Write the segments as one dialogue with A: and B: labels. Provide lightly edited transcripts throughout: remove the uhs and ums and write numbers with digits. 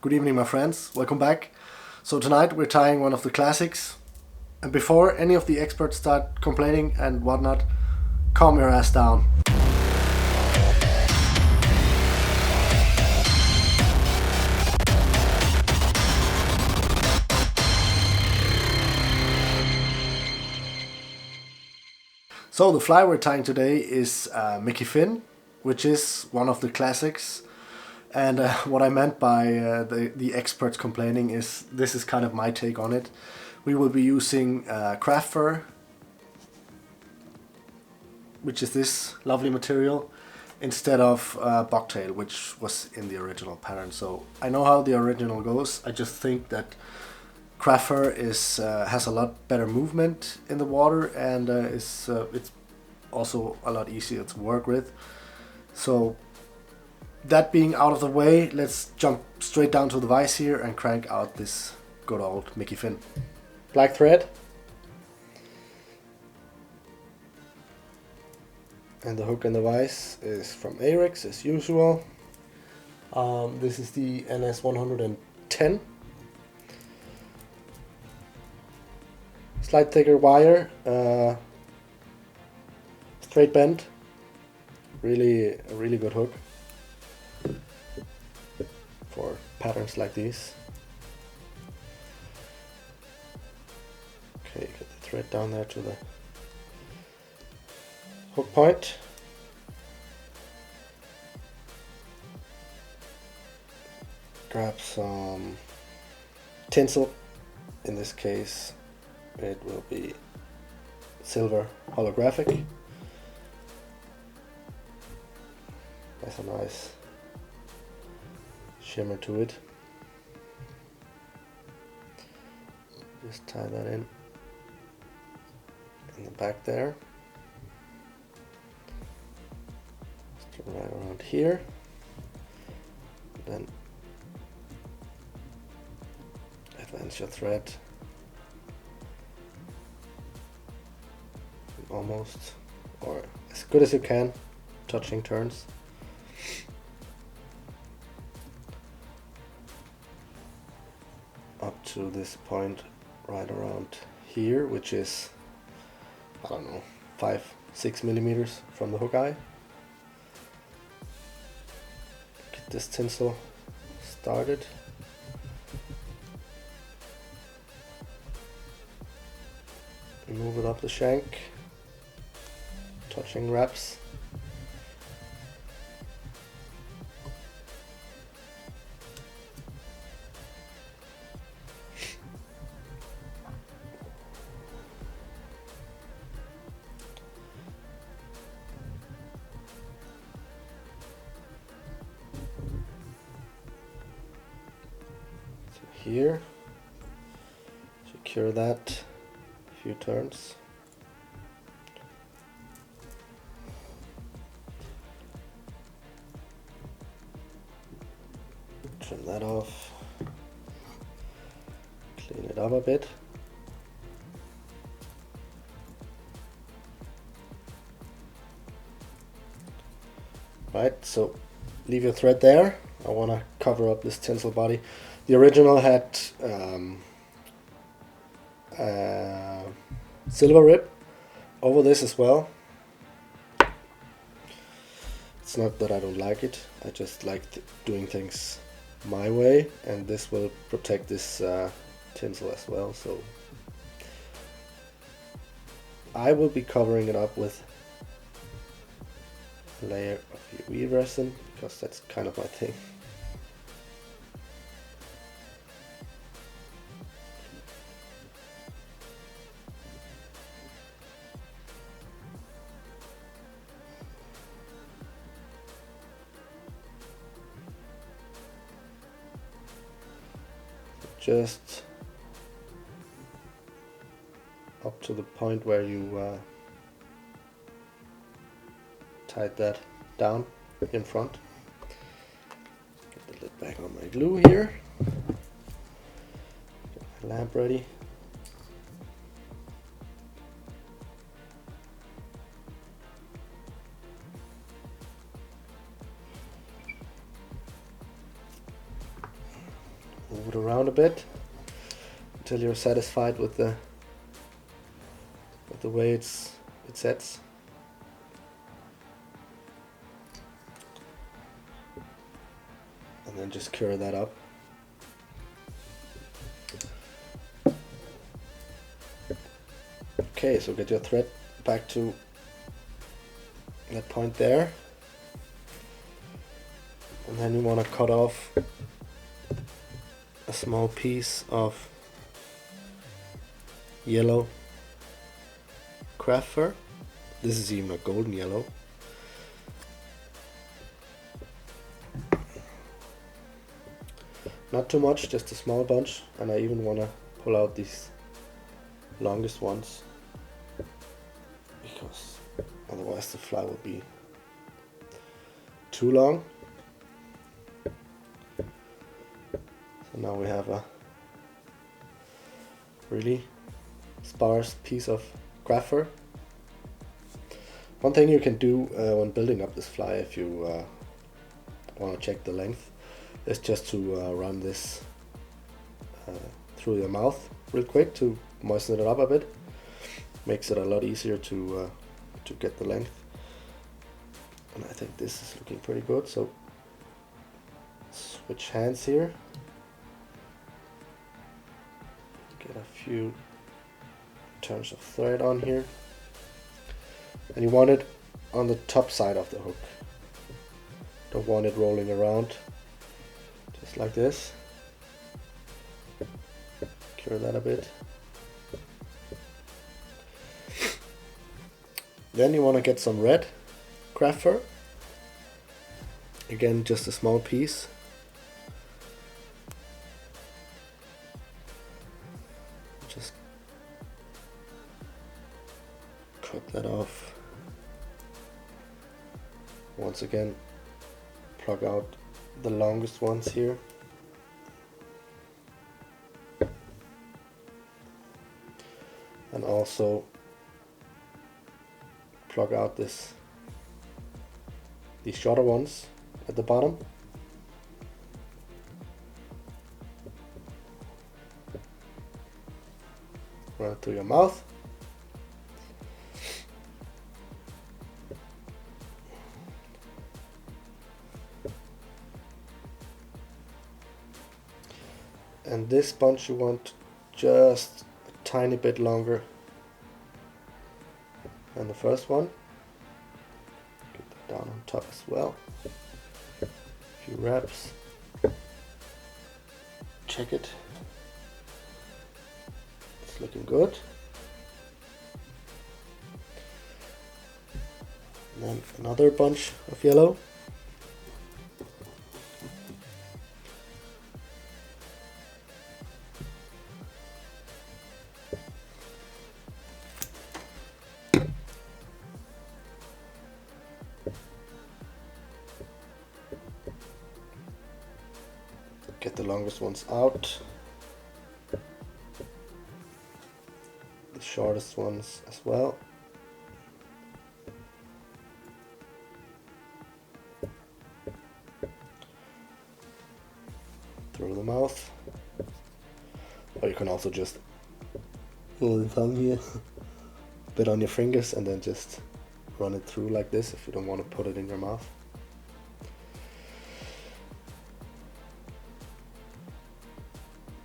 A: Good evening, my friends. Welcome back. So tonight we're tying one of the classics. And before any of the experts start complaining and whatnot, calm your ass down. So the fly we're tying today is Mickey Finn, which is one of the classics. And what I meant by the experts complaining is this is kind of my take on it. We will be using craft fur, which is this lovely material, instead of bucktail, which was in the original pattern. So I know how the original goes. I just think that craft fur has a lot better movement in the water, and it's also a lot easier to work with. So that being out of the way, let's jump straight down to the vise here and crank out this good old Mickey Finn. Black thread. And the hook and the vise is from Ahrex as usual. This is the NS 110. Slight thicker wire, straight bend. A really good hook for patterns like these. Okay, get the thread down there to the hook point. Grab some tinsel. In this case it will be silver holographic. That's a nice shimmer to it. Just tie that in the back there. Just right around here. Then advance your thread almost, or as good as you can, touching turns. Up to this point right around here, which is, I don't know, 5-6 millimeters from the hook eye. Get this tinsel started. Move it up the shank, touching wraps. Here, secure that a few turns. Trim that off, clean it up a bit. Right, so leave your thread there. I want to cover up this tinsel body. The original had silver rib over this as well. It's not that I don't like it, I just like doing things my way, and this will protect this tinsel as well. So I will be covering it up with a layer of UV resin, because that's kind of my thing. Just up to the point where you tied that down in front. Get the lid back on my glue here. Get my lamp ready. Move it around a bit until you're satisfied with the way it sets. And then just cure that up. Okay, so get your thread back to that point there. And then you want to cut off a small piece of yellow craft fur. This is even a golden yellow. Not too much, just a small bunch, and I even want to pull out these longest ones because otherwise the fly will be too long. So now we have a really sparse piece of craft fur. One thing you can do when building up this fly, if you want to check the length, is just to run this through your mouth real quick to moisten it up a bit. Makes it a lot easier to get the length. And I think this is looking pretty good. So switch hands here. Get a few turns of thread on here. And you want it on the top side of the hook. Don't want it rolling around. Just like this. Cure that a bit. Then you want to get some red craft fur. Again, just a small piece. Just cut that off. Once again, plug out the longest ones here. And also plug out these shorter ones at the bottom. Run it through your mouth. And this bunch you want just a tiny bit longer than the first one. Get that down on top as well. A few wraps. Check it. It's looking good. And then another bunch of yellow. Get the longest ones out, the shortest ones as well. Through the mouth, or you can also just hold the tongue here, bit on your fingers, and then just run it through like this if you don't want to put it in your mouth.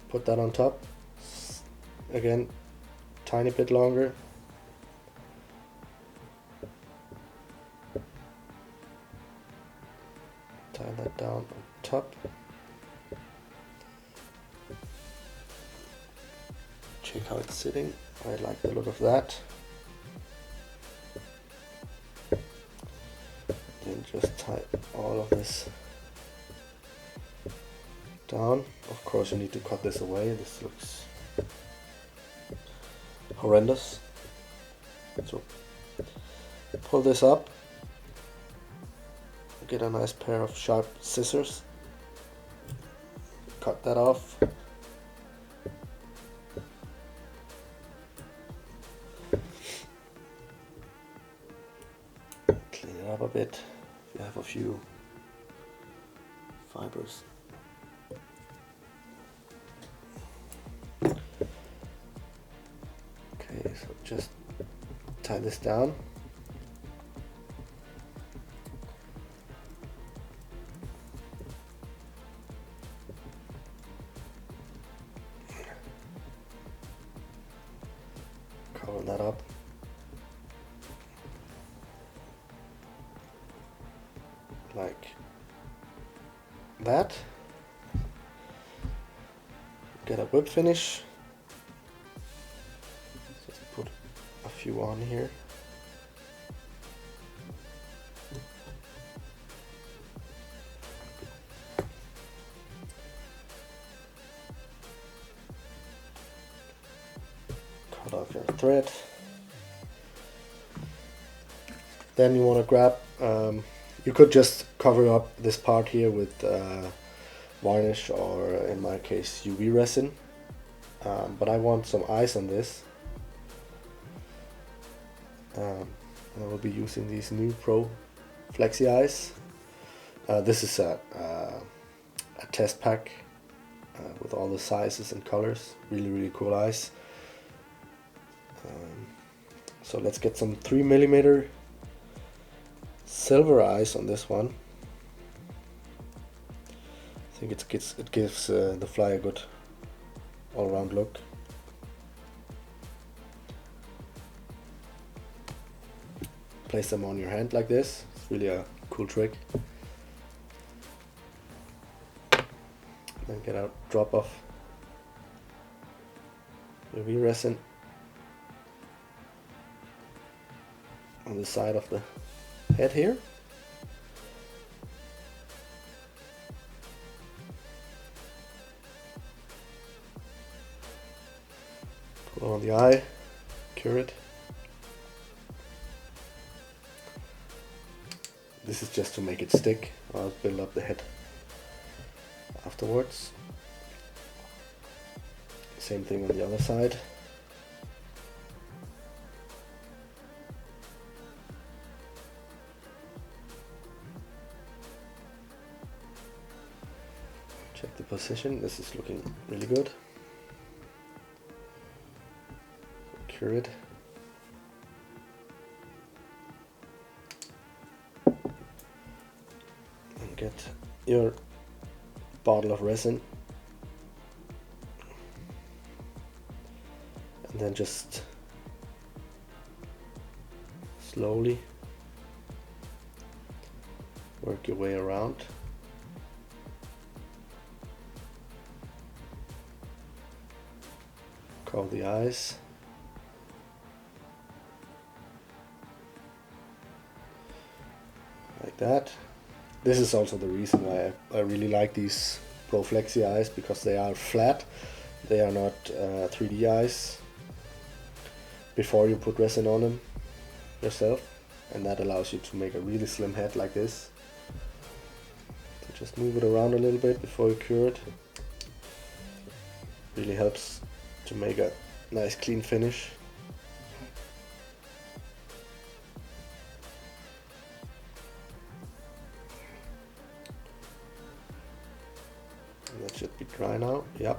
A: Put that on top. Again, tiny bit longer. Tie that down on top. Check how it's sitting. I like the look of that. Then just tie all of this down. Of course you need to cut this away, this looks horrendous. So pull this up, get a nice pair of sharp scissors, cut that off. Clean it up a bit if you have a few fibers. just tie this down. Cover that up. Like that. Get a whip finish. Just put a few on here. Cut off your thread. Then you want to grab, you could just cover up this part here with varnish, or in my case UV resin, but I want some ice on this. I will be using these new Pro Flexi Ice. This is a test pack with all the sizes and colors. Really cool ice. So let's get some 3mm silver ice on this one. I think it gives the fly a good all-round look. Place them on your hand like this. It's really a cool trick. Then get a drop of UV resin on the side of the head here. Put on the eye, cure it. This is just to make it stick. I'll build up the head afterwards. Same thing on the other side. Check the position. This is looking really good. Cure it. And get your bottle of resin. And then just slowly work your way around. Cover the eyes. Like that. This is also the reason why I really like these Pro Flexi eyes, because they are flat. They are not 3D eyes before you put resin on them yourself, and that allows you to make a really slim head like this. So just move it around a little bit before you cure it. Really helps to make a nice clean finish. And that should be dry now. Yep.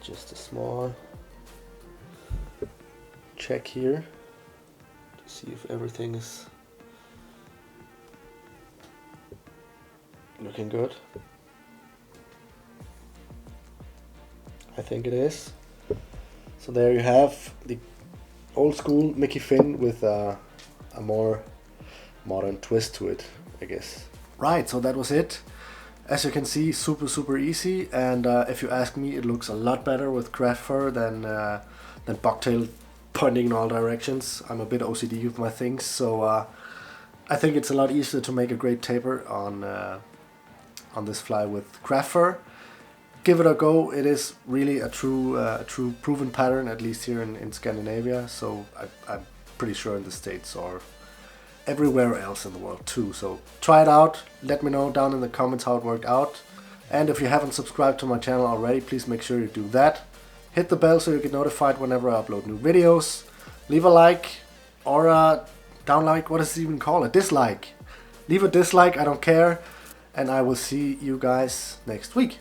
A: Just a small check here to see if everything is looking good. I think it is. So there you have the old school Mickey fin with a more modern twist to it, I guess. Right, so that was it. As you can see, super easy, and if you ask me, it looks a lot better with craft fur than bucktail pointing in all directions. I'm a bit OCD with my things, so I think it's a lot easier to make a great taper on this fly with craft fur. Give it a go. It is really a true proven pattern, at least here in Scandinavia. So I'm pretty sure in the States or everywhere else in the world too. So try it out. Let me know down in the comments how it worked out. And if you haven't subscribed to my channel already, please make sure you do that. Hit the bell so you get notified whenever I upload new videos. Leave a like or a downlike. What does it even call it? Dislike. Leave a dislike. I don't care. And I will see you guys next week.